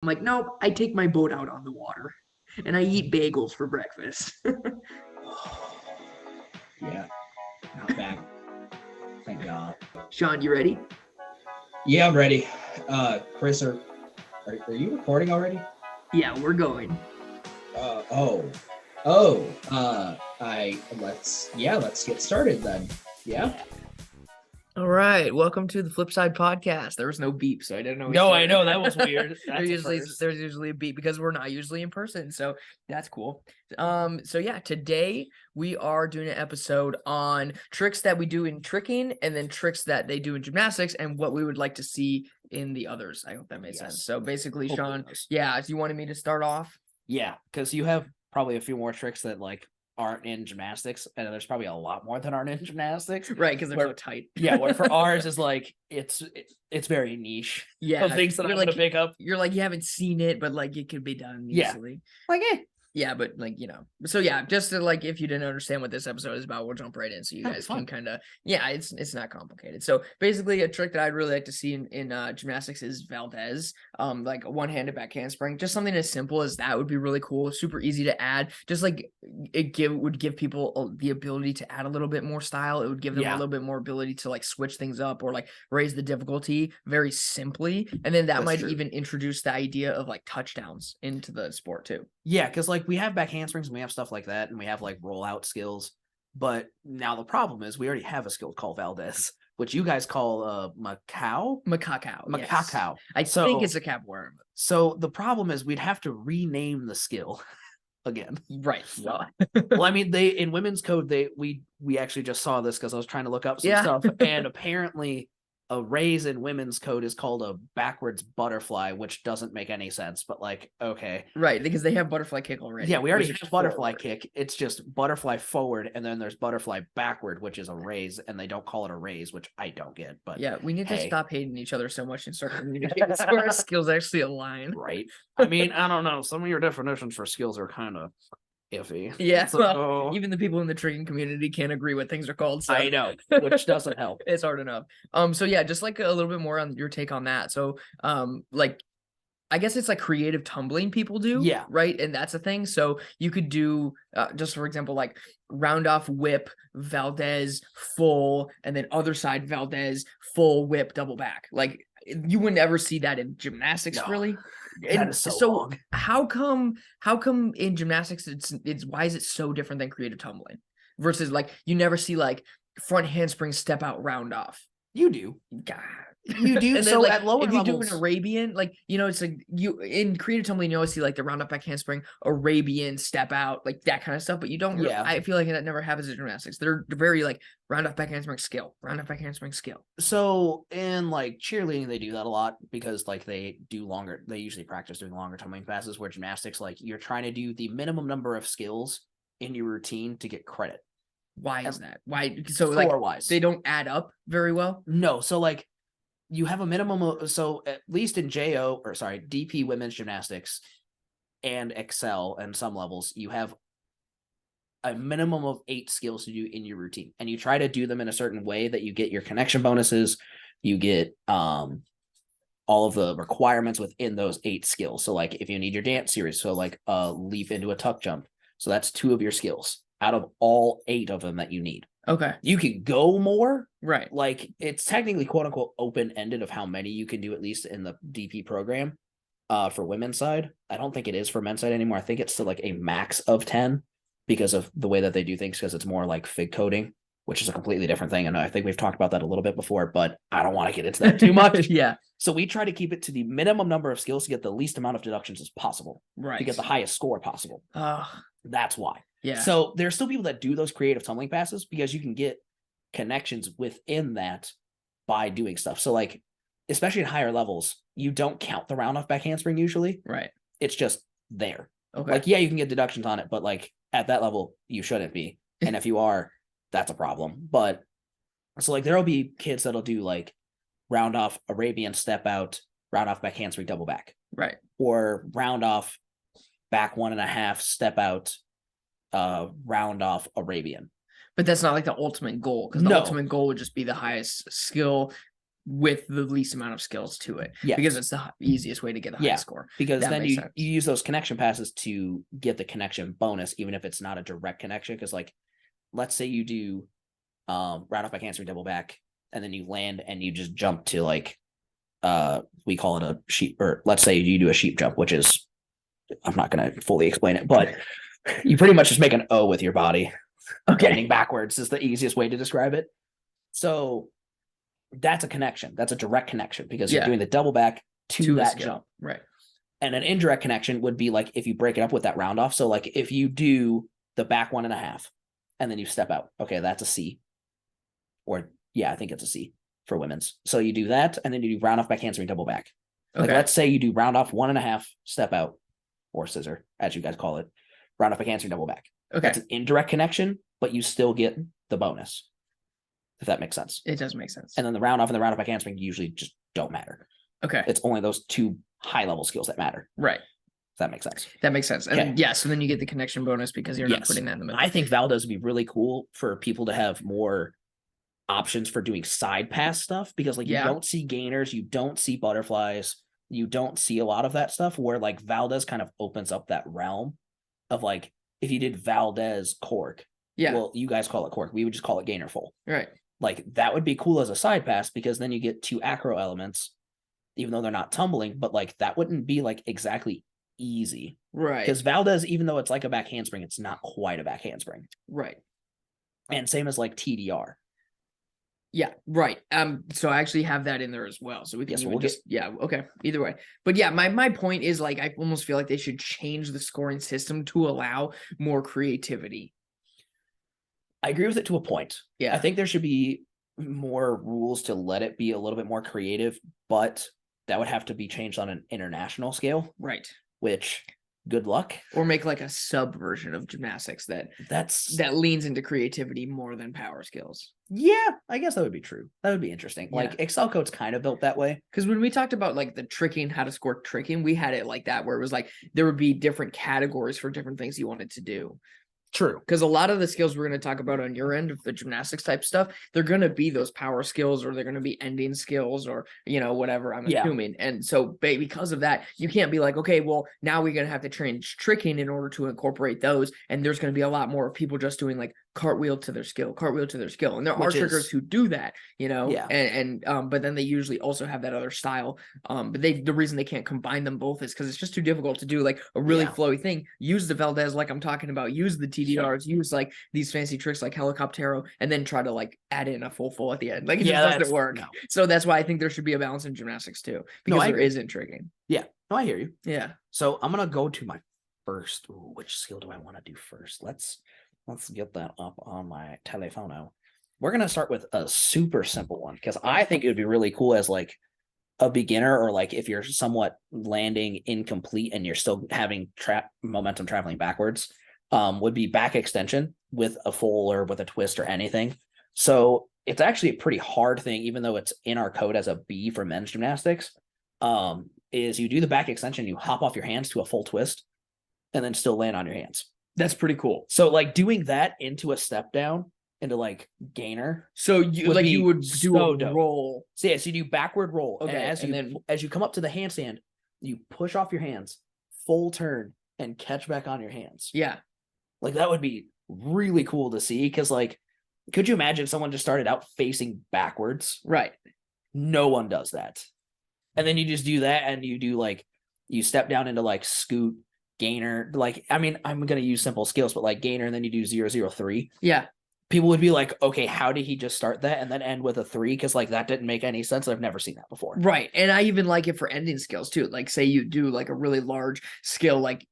like, nope, I take my boat out on the water and I eat bagels for breakfast. Yeah, not bad. Thank God. Sean, you ready? Yeah, I'm ready. Chris, are you recording already? Yeah, we're going. Oh. Let's get started then. Yeah. All right, welcome to the Flip Side Podcast. There was no beep, so I didn't know. No, I know, that was weird. There's usually a beep because we're not usually in person, so that's cool. So yeah, today we are doing an episode on tricks that we do in tricking, and then tricks that they do in gymnastics, and what we would like to see in the others. I hope that made sense. So basically, Hopefully Sean, it does. yeah, you wanted me to start off. Yeah, because you have probably a few more tricks that like aren't in gymnastics, and there's probably a lot more that aren't in gymnastics. Right, because they're Where- so tight. Yeah, what for ours is like it's very niche. Yeah, Of things that I'm you're gonna like pick up. you're like you haven't seen it, but like it could be done Yeah. easily. Like Yeah, but like, so yeah, just to like, if you didn't understand what this episode is about, we'll jump right in so you Have guys fun. can kind of, it's not complicated. So basically a trick that I'd really like to see in gymnastics is Valdez, like a one-handed back handspring, just something as simple as that would be really cool. Super easy to add. Just like would give people the ability to add a little bit more style. It would give them a Yeah. little bit more ability to like switch things up or like raise the difficulty very simply. And then that That's might true. even introduce the idea of like touchdowns into the sport too. Yeah, because like we have back handsprings and we have stuff like that, and we have like rollout skills. But now the problem is we already have a skill called Valdez, which you guys call Macau. Macaco. Yes. Macacao. I So- think it's a capoeira. So the problem is we'd have to rename the skill again. Right. Well, Well, I mean, they in women's code, we actually just saw this because I was trying to look up some Yeah. stuff, and apparently a raise in women's code is called a backwards butterfly, which doesn't make any sense. But like, okay, right, because they have butterfly kick already. yeah, we already which is have butterfly forward. kick. It's just butterfly forward, and then there's butterfly backward, which is a raise, and they don't call it a raise, which I don't get. But Yeah, we need to Hey. stop hating each other so much and start communicating so our skills actually align. right. I mean, I don't know. Some of your definitions for skills are kind of iffy. Yeah, So- well, even the people in the tricking community can't agree what things are called. So I know, which doesn't help. it's hard enough. So yeah, just like a little bit more on your take on that. So like I guess it's like creative tumbling people do. Yeah. Right. And that's a thing. So you could do just for example, like round off whip, Valdez, full, and then other side Valdez, full whip, double back. Like you would never see that in gymnastics, No. really. That And is so long. how come in gymnastics it's why is it so different than creative tumbling versus like you never see like front handspring step out round off. You do. God. You do. And then, So like, at lower if you levels, do an Arabian, like it's like you in creative tumbling, you always see like the round up back handspring, Arabian step out, like that kind of stuff. But you don't. Yeah. I feel like that never happens in gymnastics. They're very like round up back handspring skill, round up back handspring skill. so in like cheerleading, they do that a lot because like they usually practice doing longer tumbling passes, where gymnastics, like you're trying to do the minimum number of skills in your routine to get credit. Why is that? Why? So like Score-wise. they don't add up very well. No, so like you have a minimum of, so at least in DP women's gymnastics and Excel and some levels, you have a minimum of 8 skills to do in your routine, and you try to do them in a certain way that you get your connection bonuses, you get all of the requirements within those 8 skills. So like if you need your dance series, so like a leap into a tuck jump, so that's 2 of your skills out of all 8 of them that you need. Okay. You can go more, Right. like it's technically quote unquote open ended of how many you can do, at least in the DP program. For women's side, I don't think it is for men's side anymore. I think it's still like a max of 10 because of the way that they do things, because it's more like fig coding, which is a completely different thing. And I think we've talked about that a little bit before, but I don't want to get into that too much. Yeah. So we try to keep it to the minimum number of skills to get the least amount of deductions as possible, Right. to get the highest score possible. That's why. Yeah. So there's still people that do those creative tumbling passes because you can get connections within that by doing stuff. So like, especially at higher levels, you don't count the round off back handspring usually. Right. It's just there. Okay. Like, yeah, you can get deductions on it, but like at that level, you shouldn't be. And if you are, that's a problem. But so like there'll be kids that'll do like round off Arabian step out, round off back handspring double back, right. or round off back 1.5 step out, round off Arabian. But that's not like the ultimate goal, because the No. ultimate goal would just be the highest skill with the least amount of skills to it. Yeah. Because it's the easiest way to get a high Yeah. score. Because That then makes you sense. use those connection passes to get the connection bonus, even if it's not a direct connection. Because like, let's say you do round off by handspring double back, and then you land and you just jump to like we call it a sheep, or let's say you do a sheep jump, which is, I'm not going to fully explain it, but you pretty much just make an O with your body. Landing backwards is the easiest way to describe it. So that's a connection. That's a direct connection because you're Yeah. doing the double back to a that skill. jump. Right. And an indirect connection would be like if you break it up with that round off. So like if you do the back 1.5 and then you step out, okay, that's a C. Or yeah, I think it's a C for women's. So you do that and then you do round off back handspring double back. Like Okay. let's say you do round off 1.5, step out, or scissor, as you guys call it, round off back handspring double back. Okay. That's an indirect connection, but you still get the bonus. If that makes sense. It does make sense. And then the round off and the round off back handspring usually just don't matter. Okay. It's only those two high level skills that matter. Right. If that makes sense. That makes sense. And Okay. yeah, so then you get the connection bonus because you're not Yes. putting that in the middle. I think Valdez would be really cool for people to have more options for doing side pass stuff, because like Yeah. you don't see gainers, you don't see butterflies, you don't see a lot of that stuff, where like Valdez kind of opens up that realm of like, if you did Valdez cork, Yeah. well, you guys call it cork, we would just call it gainer full. Right. Like that would be cool as a side pass, because then you get 2 acro elements, even though they're not tumbling, but like that wouldn't be like exactly easy. Right. Because Valdez, even though it's like a back handspring, it's not quite a back handspring. Right. And same as like TDR. Yeah, right. So I actually have that in there as well. So we can Yes, even we'll just okay. Either way. But yeah, my point is like I almost feel like they should change the scoring system to allow more creativity. I agree with it to a point. Yeah. I think there should be more rules to let it be a little bit more creative, but that would have to be changed on an international scale, Right. which good luck. Or make like a sub version of gymnastics that That's leans into creativity more than power skills. yeah, I guess that would be true. That would be interesting. Yeah. Like Excel Code's kind of built that way. Because when we talked about like the tricking, how to score tricking, we had it like that where it was like there would be different categories for different things you wanted to do. True. Because a lot of the skills we're going to talk about on your end of the gymnastics type stuff, they're going to be those power skills, or they're going to be ending skills, or, you know, whatever I'm Yeah. assuming. And so because of that, you can't be like, okay, well, now we're going to have to train tricking in order to incorporate those. And there's going to be a lot more of people just doing like cartwheel to their skill. And there are Which trickers is- who do that, you know, Yeah. and but then they usually also have that other style. But the reason they can't combine them both is because it's just too difficult to do like a really Yeah. flowy thing. Use the Valdez like I'm talking about, use the TDRs, use like these fancy tricks like helicoptero, and then try to like add in a full at the end. Like it Yeah, just that's- doesn't work. no. So that's why I think there should be a balance in gymnastics too, because I there agree. isn't tricking. No, I hear you. Yeah. So I'm gonna go to my first. Ooh, which skill do I want to do first? Let's get that up on my telefono. We're gonna start with a super simple one, because I think it would be really cool as like a beginner, or like if you're somewhat landing incomplete and you're still having momentum traveling backwards, would be back extension with a full or with a twist or anything. So it's actually a pretty hard thing, even though it's in our code as a B for men's gymnastics. Is you do the back extension, you hop off your hands to a full twist, and then still land on your hands. That's pretty cool. So like doing that into a step down into like gainer. So you Would like be you would do so a dope. roll. So yeah, so you do backward roll. Okay, And as you come up to the handstand, you push off your hands, full turn, and catch back on your hands. Yeah. Like that would be really cool to see, because like, could you imagine if someone just started out facing backwards? Right. No one does that. And then you just do that, and you do like, you step down into like scoot, gainer. Like, I mean, I'm going to use simple skills, but like gainer, and then you do 0-0-3. Yeah. People would be like, okay, how did he just start that and then end with a 3? Because like that didn't make any sense. I've never seen that before. Right. And I even like it for ending skills too. Like say you do like a really large skill, like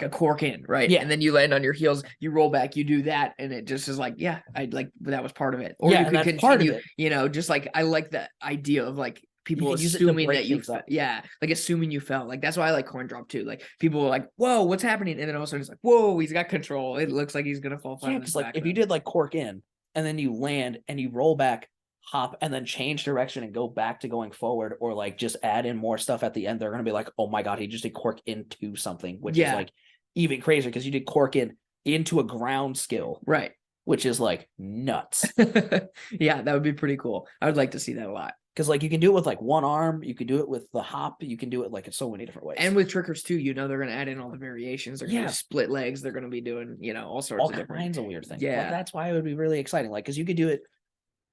a cork in, right? Yeah. And then you land on your heels, you roll back, you do that. And it just is like, yeah, I like that was part of it. Or Yeah, you and could that's part of continue, it. you know, just like, I like that idea of like people can use it to assuming break that you, things up. yeah, like assuming you fell. Like that's why I like coin drop too. Like people are like, whoa, what's happening? And then all of a sudden it's like, whoa, he's got control. It looks like he's going to fall flat. Yeah, on because his like back if you then. did like cork in and then you land and you roll back, hop, and then change direction and go back to going forward, or like just add in more stuff at the end, they're going to be like, oh my God, he just did cork into something, which is like even crazier because you did cork into a ground skill, Right. which is like nuts. Yeah, that would be pretty cool. I would like to see that a lot. Because like you can do it with like one arm, you can do it with the hop, you can do it like in so many different ways. And with trickers too, they're gonna add in all the variations. They're gonna Yeah. do split legs. They're gonna be doing, all sorts all of different. kinds of weird things. Yeah. Like, that's why it would be really exciting. Like, because you could do it.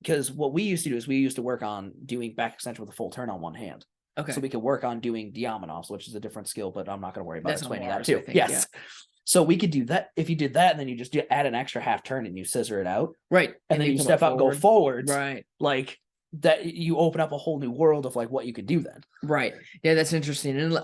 Because what we used to do is we used to work on doing back extension with a full turn on one hand. Okay. So we could work on doing diamonos, which is a different skill, but I'm not going to worry about That's on explaining that bars, too. I think, Yes. yeah. So we could do that. If you did that, and then you just add an extra half turn and you scissor it out, Right. and then you come step out, go forwards, Right. like that, you open up a whole new world of like what you could do then. Right. Yeah, that's interesting. And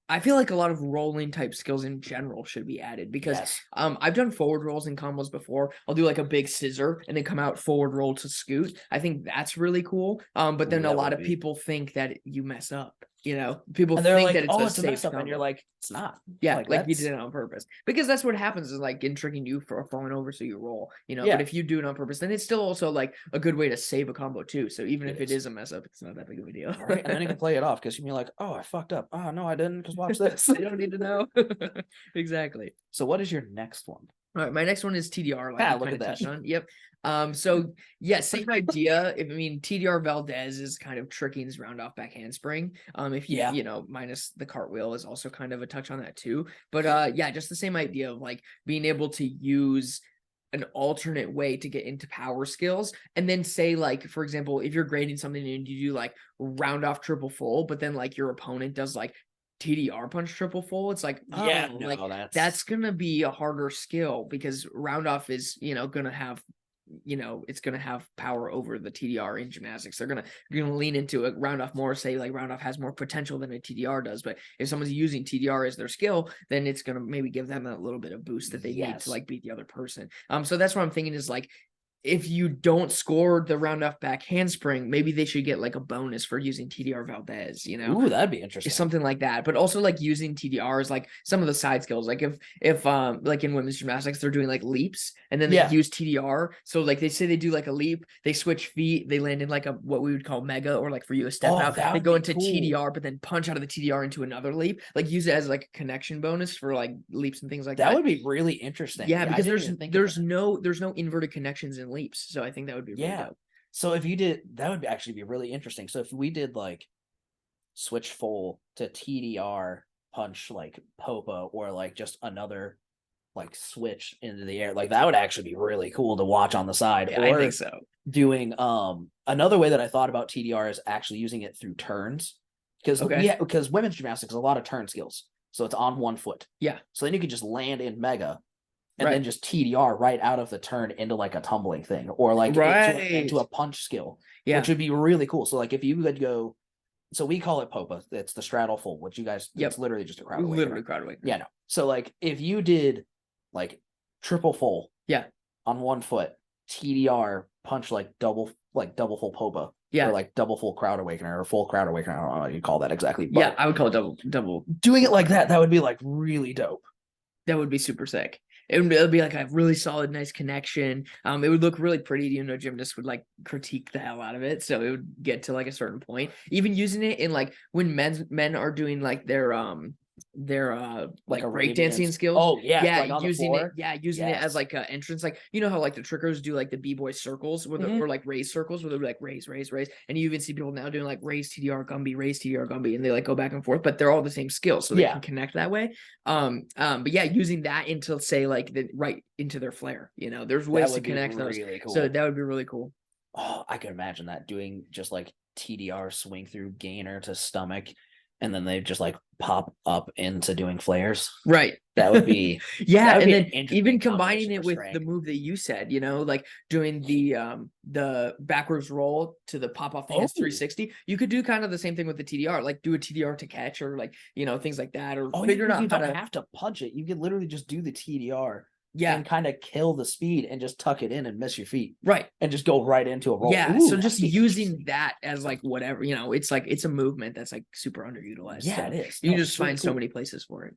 I feel like a lot of rolling type skills in general should be added because Yes. I've done forward rolls and combos before. I'll do like a big scissor and then come out forward roll to scoot. I think that's really cool. But then Ooh, a that lot would of be. people think that you mess up. People And they're think like, that it's "Oh, a it's a safe mess up," and combo. you're like, "It's not." Yeah, like you that's- did it on purpose. Because that's what happens is like in tricking you for falling over so you roll, Yeah. But if you do it on purpose, then it's still also like a good way to save a combo too. So even if it is a mess up, it's not that big of a deal. Right? And then you can play it off because you can be like, "Oh, I fucked up. Oh no, I didn't. Because watch this." You don't need to know. Exactly. So what is your next one? All right, my next one is TDR. Like Ah, you look kinda at that. touched on. Yep. So yeah, same idea. TDR Valdez is kind of tricking's round off back handspring. If you Yeah. Minus the cartwheel is also kind of a touch on that too. But yeah, just the same idea of like being able to use an alternate way to get into power skills, and then say like, for example, if you're grading something and you do like round off triple full, but then like your opponent does like TDR punch triple full, it's like, Yeah, oh, no, like that's gonna be a harder skill because round off is gonna have it's gonna have power over the TDR in gymnastics. You're gonna lean into a round off more, say like round off has more potential than a TDR does. But if someone's using TDR as their skill, then it's gonna maybe give them that little bit of boost that they need to like beat the other person. So that's what I'm thinking is like, if you don't score the round off back handspring, maybe they should get like a bonus for using TDR Valdez, Ooh, that'd be interesting. something like that. But also like using TDRs, like some of the side skills, like if like in women's gymnastics, they're doing like leaps and then they use TDR. So like they say they do like a leap, they switch feet, they land in like a what we would call mega, or like for you a step out. They go into TDR, but then punch out of the TDR into another leap. Like use it as like a connection bonus for like leaps and things like that. That would be really interesting. Yeah, because there's no inverted connections in leaps. So I think that would be really dope. So if you did, that would actually be really interesting. So if we did like switch full to TDR punch like Popa, or like just another like switch into the air, like that would actually be really cool to watch on the side. Yeah, or I think so. Doing another way that I thought about TDR is actually using it through turns, because because women's gymnastics is a lot of turn skills, so it's on one foot. Yeah, so then you could just land in mega and then just TDR right out of the turn into like a tumbling thing, or like into a punch skill, which would be really cool. So like if you could go, so we call it Popa, it's the straddle full, which you guys, it's literally just a crowd awakener. Literally crowd awakener. Yeah, no. So like if you did like triple full, on one foot, TDR punch like double full Popa, or like double full crowd awakener, or full crowd awakener. I don't know what you call that exactly. But I would call it double. Doing it like that would be like really dope. That would be super sick. It would be like a really solid, nice connection. It would look really pretty. Gymnasts would like critique the hell out of it. So it would get to like a certain point. Even using it in like when men are doing like their like breakdancing skills. Oh yeah, like using it as like an entrance. Like how like the trickers do like the b-boy circles or like raise circles where they're like raise, and you even see people now doing like raise TDR Gumby, and they like go back and forth, but they're all the same skills, so they can connect that way. But yeah, using that into say like right into their flare. There's ways to connect those. Really cool. So that would be really cool. Oh, I could imagine that, doing just like TDR swing through gainer to stomach, and then they just like pop up into doing flares. Right. That would be and then even combining it with the move that you said, like doing the backwards roll to the pop off the hands 360. You could do kind of the same thing with the TDR, like do a TDR to catch, or like things like that, or figure out you how don't have to punch it. You could literally just do the TDR. Yeah, and kind of kill the speed and just tuck it in and miss your feet. Right. And just go right into a roll. Yeah. So just using that as like whatever, it's like it's a movement that's like super underutilized. Yeah, so it is. You can just find so many places for it.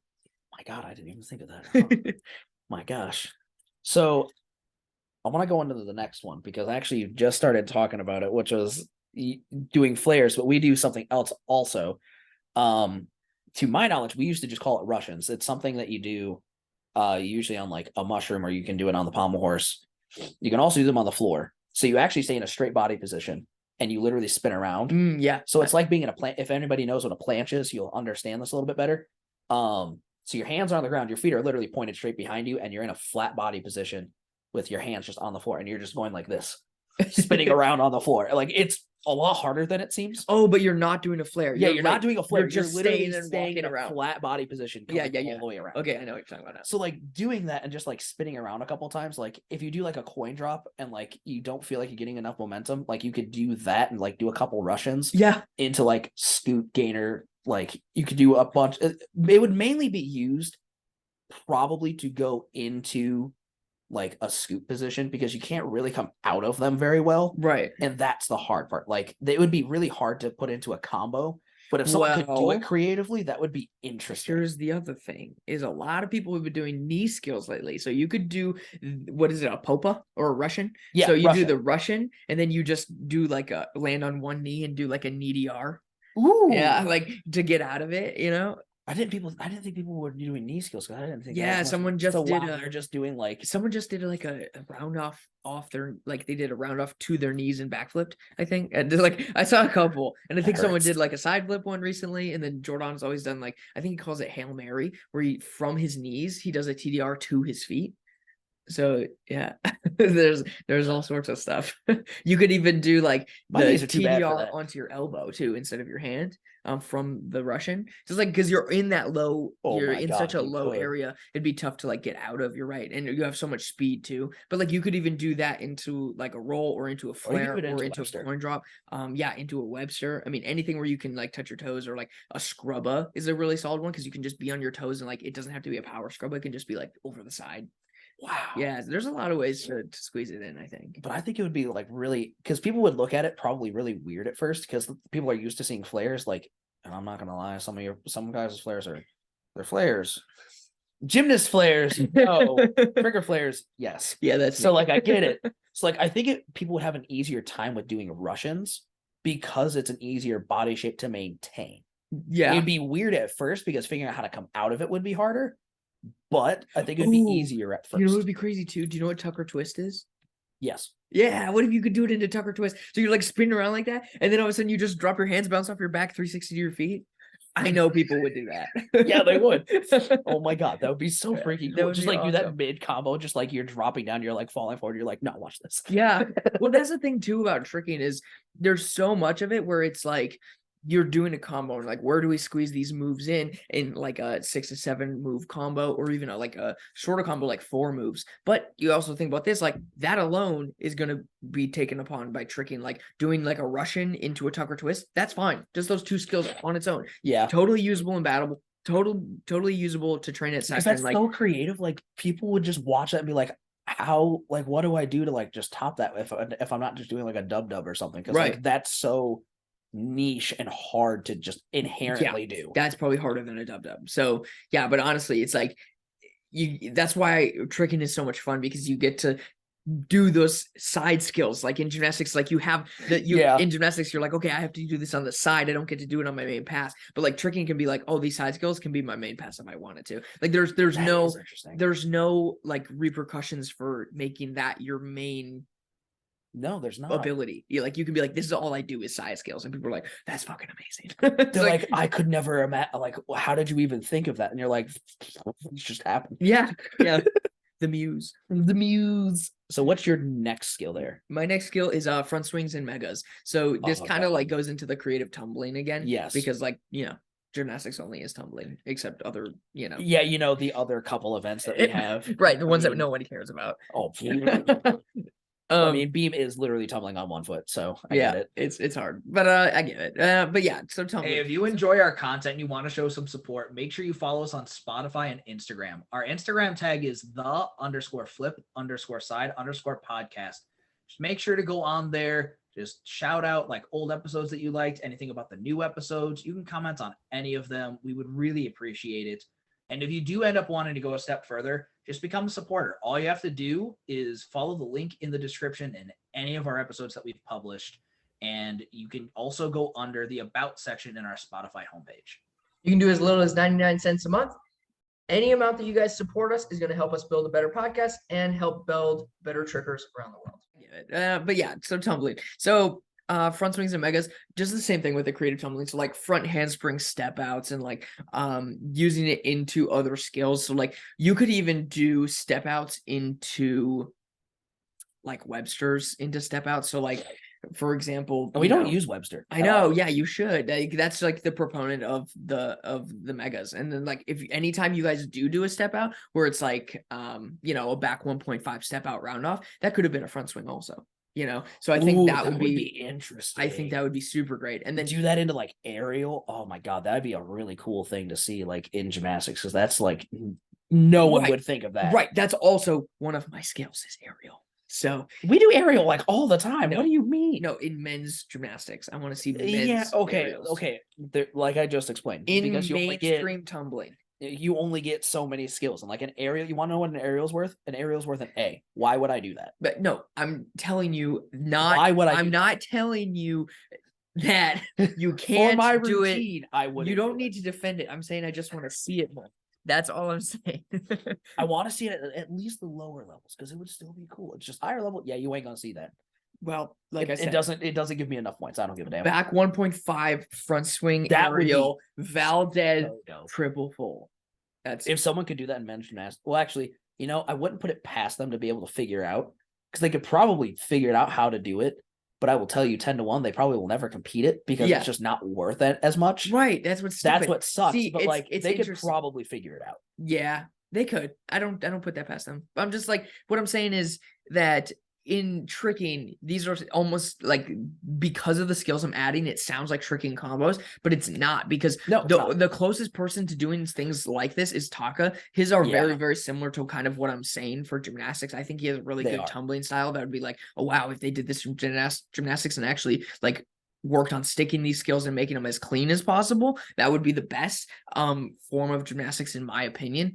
My God, I didn't even think of that. Huh? My gosh. So I want to go into the next one, because I actually just started talking about it, which was doing flares, but we do something else also. To my knowledge, we used to just call it Russians. It's something that you do usually on like a mushroom, or you can do it on the pommel horse. You can also do them on the floor. So you actually stay in a straight body position, and you literally spin around. Yeah. So it's like being in a plant. If anybody knows what a planche is, you'll understand this a little bit better. So your hands are on the ground, your feet are literally pointed straight behind you, and you're in a flat body position with your hands just on the floor, and you're just going like this, spinning around on the floor. Like, it's a lot harder than it seems. Oh, but you're not doing a flare. Yeah, you're not doing a flare. You're just literally staying in a around. flat body position. Yeah, all the way around. Okay, I know what you're talking about now. So like doing that and just like spinning around a couple times, like if you do like a coin drop and like you don't feel like you're getting enough momentum, like you could do that and like do a couple Russians into like scoot gainer. Like you could do a bunch. It would mainly be used probably to go into like a scoop position because you can't really come out of them very well. Right. And that's the hard part. Like they would be really hard to put into a combo. But if someone could do it creatively, that would be interesting. Here's the other thing: is a lot of people have been doing knee skills lately. So you could do, what is it, a popa or a Russian? Yeah. So you do the Russian, and then you just do like a land on one knee and do like a knee DR. Ooh. Yeah, like to get out of it, you know. I didn't think people were doing knee skills because I didn't think. Yeah, someone just did. They're just doing like someone just did like a round off their, like they did a round off to their knees and backflipped. I think, and like I saw a couple, and I think someone did like a side flip one recently, and then Jordan's always done like, I think he calls it Hail Mary, where he from his knees he does a TDR to his feet. So yeah, there's all sorts of stuff. You could even do like the TDR onto your elbow too instead of your hand. From the Russian, just like because you're in that low, you're in such a low area, it'd be tough to like get out of. You're right, and you have so much speed too. But like you could even do that into like a roll or into a flare or into a coin drop. Into a Webster. I mean, anything where you can like touch your toes, or like a scrubba is a really solid one because you can just be on your toes and like it doesn't have to be a power scrubba. It can just be like over the side. Wow. Yeah, there's a lot of ways to squeeze it in, I think. But I think it would be like really, because people would look at it probably really weird at first because people are used to seeing flares. Like, and I'm not gonna lie, some guys' flares they're flares. Gymnast flares, no. Trigger flares, yes. Yeah, that's so like I get it. So like I think people would have an easier time with doing Russians because it's an easier body shape to maintain. Yeah, it'd be weird at first because figuring out how to come out of it would be harder. But I think it'd be easier at first. You know what would be crazy too? Do you know what Tucker twist is? Yes. Yeah. What if you could do it into Tucker twist? So you're like spinning around like that, and then all of a sudden you just drop your hands, bounce off your back, 360 to your feet. I know people would do that. Yeah, they would. Oh my god, that would be so freaking cool. Just like awesome. Do that mid combo, just like you're dropping down, you're like falling forward. You're like, no, watch this. Yeah. Well, that's the thing too about tricking is there's so much of it where it's like you're doing a combo and like, where do we squeeze these moves in like a 6 to 7 move combo, or even like a shorter combo, like 4 moves. But you also think about this, like that alone is going to be taken upon by tricking, like doing like a Russian into a Tucker twist. That's fine. Just those 2 skills on its own. Yeah. Totally usable and battleable. Totally usable to train at section. That's like so creative. Like people would just watch that and be like, how, like, what do I do to like just top that if I'm not just doing like a dub or something? Because like that's so niche and hard to just inherently do. That's probably harder than a dub. So yeah, but honestly, it's like that's why tricking is so much fun, because you get to do those side skills. Like in gymnastics, like you have in gymnastics, you're like, okay, I have to do this on the side. I don't get to do it on my main pass. But like tricking can be like, oh, these side skills can be my main pass if I wanted to. Like there's no like repercussions for making that your main. No, there's not ability. You can be like, this is all I do is side skills, and people are like, that's fucking amazing. They're like, I could never imagine. Like, how did you even think of that? And you're like, it's just happened. Yeah. The muse. So what's your next skill there? My next skill is front swings and megas. So this kind of like goes into the creative tumbling again. Yes, because like gymnastics only is tumbling, except other the other couple events that we have, right? The ones that nobody cares about. Oh. I mean, beam is literally tumbling on one foot, so I get it. It's hard, but I get it. But yeah, so tumbling. Hey, if you enjoy our content and you want to show some support, make sure you follow us on Spotify and Instagram. Our Instagram tag is the_flip_side_podcast. Just make sure to go on there. Just shout out like old episodes that you liked, anything about the new episodes. You can comment on any of them. We would really appreciate it. And if you do end up wanting to go a step further, just become a supporter. All you have to do is follow the link in the description in any of our episodes that we've published. And you can also go under the About section in our Spotify homepage. You can do as little as 99 cents a month. Any amount that you guys support us is going to help us build a better podcast and help build better trickers around the world. But yeah, so tumbling. So front swings and megas, just the same thing with the creative tumbling. So like front handspring step outs and like using it into other skills. So like you could even do step outs into like Webster's into step outs. So like for example, We you don't know, use Webster. I at know, all. yeah, you should. Like, that's like the proponent of the megas. And then like if anytime you guys do a step out where it's like you know, a back 1.5 step out round off, that could have been a front swing also, you know. So I think Ooh, that would be interesting. I think that would be super great. And then do that into like aerial. Oh my god, that'd be a really cool thing to see like in gymnastics, because that's like no one Right. would think of that. right, that's also one of my skills is aerial. So We do aerial like all the time. No. What do you mean? no, in men's gymnastics, I want to see men's Yeah, okay, aerials. okay. Like I just explained, In because you only get mainstream tumbling. you only get so many skills, and like an aerial, you want to know what an aerial's worth? An aerial's worth an A. Why would I do that? But no, I'm telling you not. Why would I? I'm not telling you that you For can't my do it. routine, I would. You don't need to defend it. I'm saying I just want to see it more. That's all I'm saying. I want to see it at least the lower levels, because it would still be cool. It's just higher level. Yeah, you ain't gonna see that. Well, like I It said, doesn't give me enough points. I don't give a damn. back 1.5 front swing That would be aerial Valdez So dope. triple full. That's If someone could do that in men's gymnastics, well, actually, you know, I wouldn't put it past them to be able to figure out, because they could probably figure it out how to do it. But I will tell you, 10-1, they probably will never compete it, because Yeah. it's just not worth it as much. right. That's what's That's stupid. what sucks. See, but it's- like it's they could interesting. probably figure it out. Yeah, they could. I don't put that past them. I'm just like, what I'm saying is that in tricking, these are almost like, because of the skills I'm adding, it sounds like tricking combos, but it's not, because No, it's the not. the closest person to doing things like this is Taka. His are Yeah. very, very similar to kind of what I'm saying for gymnastics. I think he has a really They good are. tumbling style that would be like, oh wow, if they did this from gymnastics and actually like worked on sticking these skills and making them as clean as possible, that would be the best form of gymnastics, in my opinion,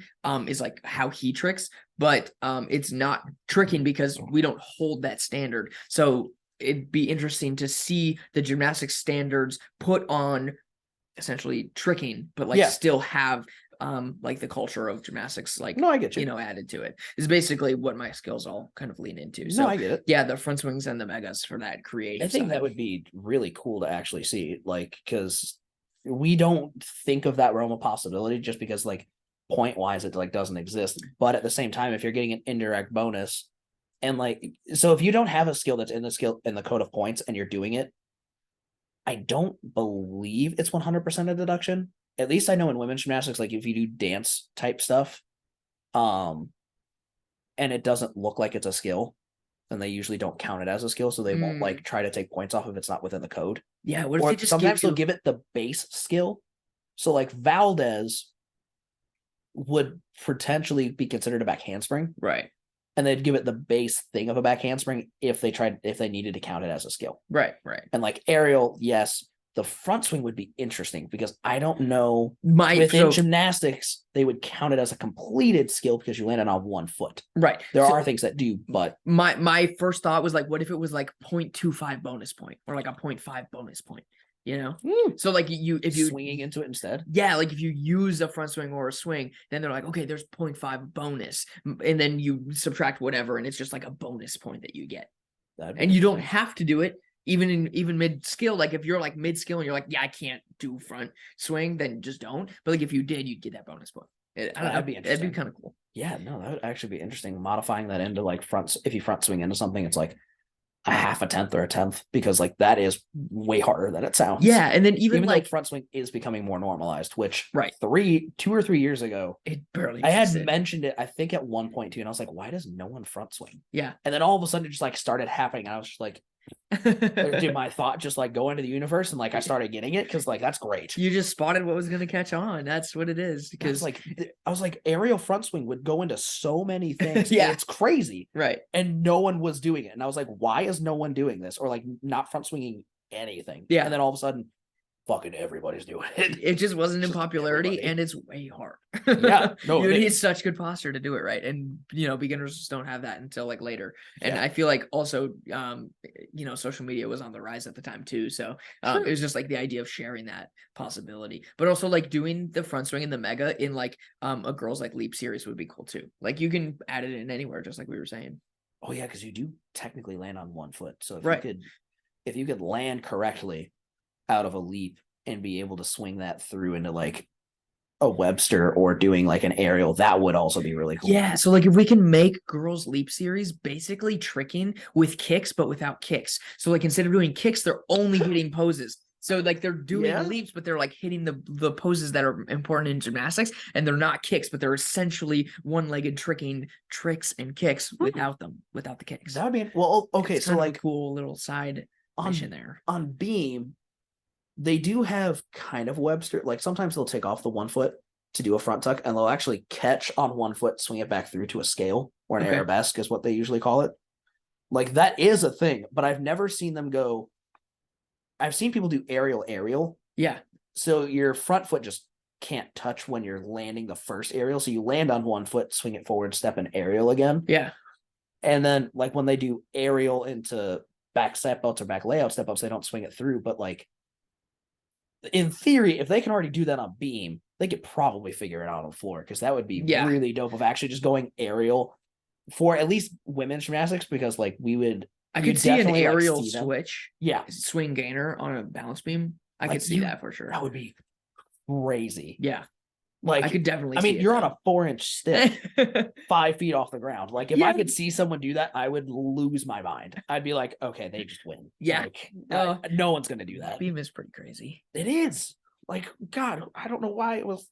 is like how he tricks. But it's not tricking because we don't hold that standard. So it'd be interesting to see the gymnastics standards put on essentially tricking, but like Yeah. still have like the culture of gymnastics, like, No, I get you. you know, added to it, is basically what my skills all kind of lean into. No, So I get it. yeah, the front swings and the megas for that creative I think side. that would be really cool to actually see, like, because we don't think of that realm of possibility, just because like point wise it like doesn't exist. But at the same time, if you're getting an indirect bonus, and like, so if you don't have a skill that's in the code of points and you're doing it, I don't believe it's 100% a deduction. At least I know in women's gymnastics, like if you do dance type stuff, and it doesn't look like it's a skill, then they usually don't count it as a skill, so they won't like try to take points off if it's not within the code. Yeah, what if Or they just sometimes they'll you... give it the base skill. So like Valdez would potentially be considered a back handspring, right, and they'd give it the base thing of a back handspring if they needed to count it as a skill. right. And like aerial, yes, the front swing would be interesting, because I don't know My within so, gymnastics they would count it as a completed skill because you landed on one foot. right. There So are things that do, but my first thought was like, what if it was like 0.25 bonus point or like a 0.5 bonus point? You know, so like if you swinging into it instead. Yeah, like if you use a front swing or a swing, then they're like, okay, there's 0.5 bonus, and then you subtract whatever, and it's just like a bonus point that you get, and you don't have to do it even mid skill. Like if you're like mid skill and you're like, yeah, I can't do front swing, then just don't. But like if you did, you'd get that bonus point. I don't know, That'd be that'd be interesting. kind of cool. Yeah, no, that would actually be interesting. Modifying that into like if you front swing into something, it's like a half a tenth or a tenth, because like that is way harder than it sounds. Yeah, and then even though like front swing is becoming more normalized, which right, 2 or 3 years ago, it barely I had existed. mentioned it, I think at one point too, and I was like, why does no one front swing? Yeah, And then all of a sudden it just like started happening. And I was just like, did my thought just like go into the universe, and like I started getting it, because like that's great. You just spotted what was going to catch on. That's what it is. Because Because like I was like, aerial front swing would go into so many things. Yeah. And it's crazy. right, And no one was doing it. And I was like, why is no one doing this? Or like not front swinging anything. Yeah. And then all of a sudden, fucking everybody's doing it. it just wasn't in Just popularity, everybody. and it's way hard. Yeah, no, you it need is. such good posture to do it right, and you know, beginners just don't have that until like later. And Yeah. I feel like also you know, social media was on the rise at the time too, so Sure. it was just like the idea of sharing that possibility, but also like doing the front swing and the mega in like a girls like leap series would be cool too. Like you can add it in anywhere, just like we were saying. Oh yeah, because you do technically land on one foot. So if Right. you could if you could land correctly out of a leap and be able to swing that through into like a Webster or doing like an aerial, that would also be really cool. Yeah, so like if we can make girls leap series basically tricking with kicks but without kicks. So like instead of doing kicks, they're only hitting poses. So like they're doing Yeah. leaps, but they're like hitting the poses that are important in gymnastics, and they're not kicks, but they're essentially one-legged tricking tricks and kicks without the kicks. That would be well. Okay, It's so kind of a like cool little side mission on there. on beam, they do have kind of Webster. Like sometimes they'll take off the 1 foot to do a front tuck, and they'll actually catch on 1 foot, swing it back through to a scale or an Okay. arabesque is what they usually call it. Like that is a thing, but I've never seen them go. I've seen people do aerial. Yeah. So your front foot just can't touch when you're landing the first aerial. So you land on 1 foot, swing it forward, step in aerial again. Yeah. And then like when they do aerial into back step outs or back layout step ups, they don't swing it through. But like in theory, if they can already do that on beam, they could probably figure it out on floor, because that would be Yeah. really dope of actually just going aerial for at least women's gymnastics, because like we would I you could see an definitely, like, aerial see them. switch, Yeah, swing gainer on a balance beam. I Like, could see you- that for sure. that would be crazy. Yeah. Like I could definitely I see mean, it, you're on though. a 4-inch stick 5 feet off the ground. Like if I Yeah. could see someone do that, I would lose my mind. I'd be like, okay, they just win. Yeah. Like, No. no one's gonna do that. Beam is pretty crazy. It is. Like, God, I don't know why it was.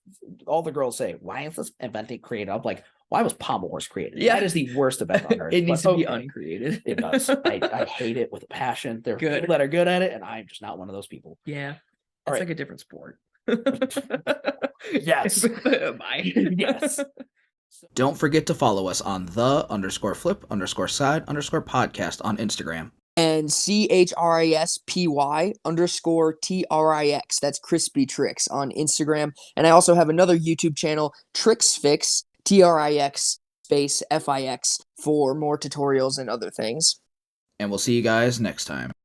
All the girls say, why is this event created? I'm like, why was Pommel Horse created? Yeah. That is the worst event on earth. It needs but to be okay, uncreated. It does. I hate it with a passion. There are Good. people that are good at it, and I'm just not one of those people. Yeah. All It's right. like a different sport. Yes. Bye. Yes. Don't forget to follow us on the_flip_side_podcast on Instagram. And CHRISPY_TRIX. That's chrispy-trix on Instagram. And I also have another YouTube channel, TrixFix, TRIX space FIX, for more tutorials and other things. And we'll see you guys next time.